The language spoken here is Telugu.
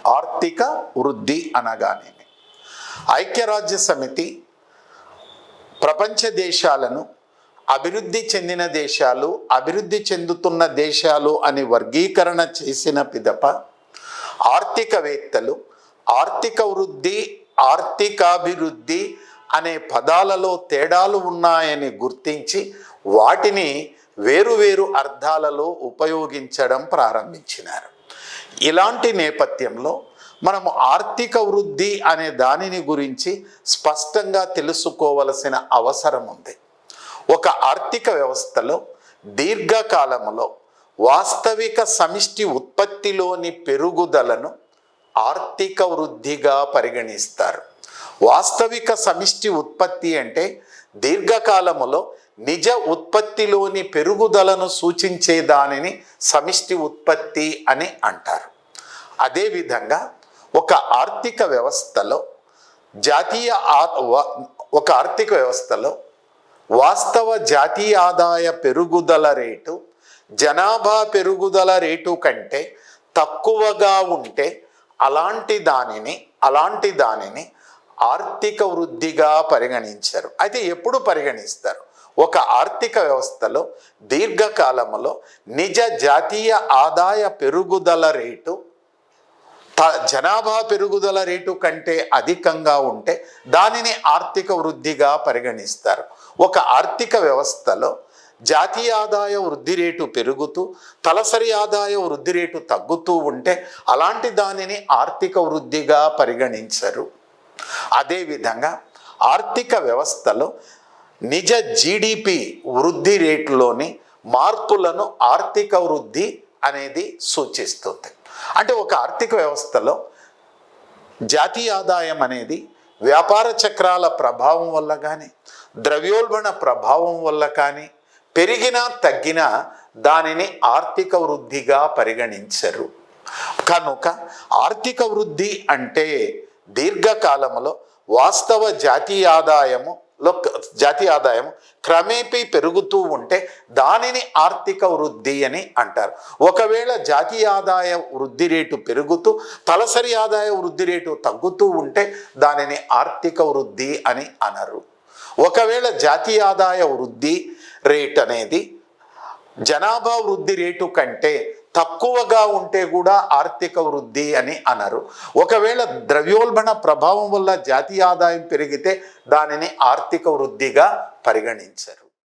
ఆర్థిక వృద్ధి అనగానేమి ఐక్యరాజ్య సమితి ప్రపంచ దేశాలను అభివృద్ధి చెందిన దేశాలు, అభివృద్ధి చెందుతున్న దేశాలు అని వర్గీకరణ చేసిన పిదప ఆర్థికవేత్తలు ఆర్థిక వృద్ధి, ఆర్థికాభివృద్ధి అనే పదాలలో తేడాలు ఉన్నాయని గుర్తించి వాటిని వేరువేరు అర్థాలలో ఉపయోగించడం ప్రారంభించినారు. ఇలాంటి నేపథ్యంలో మనము ఆర్థిక వృద్ధి అనే దానిని గురించి స్పష్టంగా తెలుసుకోవలసిన అవసరం ఉంది. ఒక ఆర్థిక వ్యవస్థలో దీర్ఘకాలంలో వాస్తవిక సమిష్టి ఉత్పత్తిలోని పెరుగుదలను ఆర్థిక వృద్ధిగా పరిగణిస్తారు. వాస్తవిక సమిష్టి ఉత్పత్తి అంటే దీర్ఘకాలములో నిజ ఉత్పత్తిలోని పెరుగుదలను సూచించే దానిని సమిష్టి ఉత్పత్తి అని అంటారు. అదేవిధంగా ఒక ఆర్థిక వ్యవస్థలో వాస్తవ జాతీయ ఆదాయ పెరుగుదల రేటు జనాభా పెరుగుదల రేటు కంటే తక్కువగా ఉంటే అలాంటి దానిని ఆర్థిక వృద్ధిగా పరిగణించరు. అయితే ఎప్పుడు పరిగణిస్తారు? ఒక ఆర్థిక వ్యవస్థలో దీర్ఘకాలంలో నిజ జాతీయ ఆదాయ పెరుగుదల రేటు జనాభా పెరుగుదల రేటు కంటే అధికంగా ఉంటే దానిని ఆర్థిక వృద్ధిగా పరిగణిస్తారు. ఒక ఆర్థిక వ్యవస్థలో జాతీయ ఆదాయ వృద్ధి రేటు పెరుగుతూ తలసరి ఆదాయ వృద్ధి రేటు తగ్గుతూ ఉంటే అలాంటి దానిని ఆర్థిక వృద్ధిగా పరిగణించరు. అదేవిధంగా ఆర్థిక వ్యవస్థలో నిజ జీడిపి వృద్ధి రేటులోని మార్పులను ఆర్థిక వృద్ధి అనేది సూచిస్తుంది. అంటే ఒక ఆర్థిక వ్యవస్థలో జాతీయ ఆదాయం అనేది వ్యాపార చక్రాల ప్రభావం వల్ల కానీ ద్రవ్యోల్బణ ప్రభావం వల్ల కానీ పెరిగినా తగ్గినా దానిని ఆర్థిక వృద్ధిగా పరిగణించరు. కనుక ఆర్థిక వృద్ధి అంటే దీర్ఘకాలంలో వాస్తవ జాతీయ ఆదాయం క్రమేపీ పెరుగుతూ ఉంటే దానిని ఆర్థిక వృద్ధి అని అంటారు. ఒకవేళ జాతీయ ఆదాయ వృద్ధి రేటు పెరుగుతూ తలసరి ఆదాయ వృద్ధి రేటు తగ్గుతూ ఉంటే దానిని ఆర్థిక వృద్ధి అని అనరు. ఒకవేళ జాతీయ ఆదాయ వృద్ధి రేట్ అనేది జనాభా వృద్ధి రేటు కంటే తక్కువగా ఉంటే కూడా ఆర్థిక వృద్ధి అని అనరు. ఒకవేళ ద్రవ్యోల్బణ ప్రభావం వల్ల జాతీయ ఆదాయం పెరిగితే దానిని ఆర్థిక వృద్ధిగా పరిగణించరు.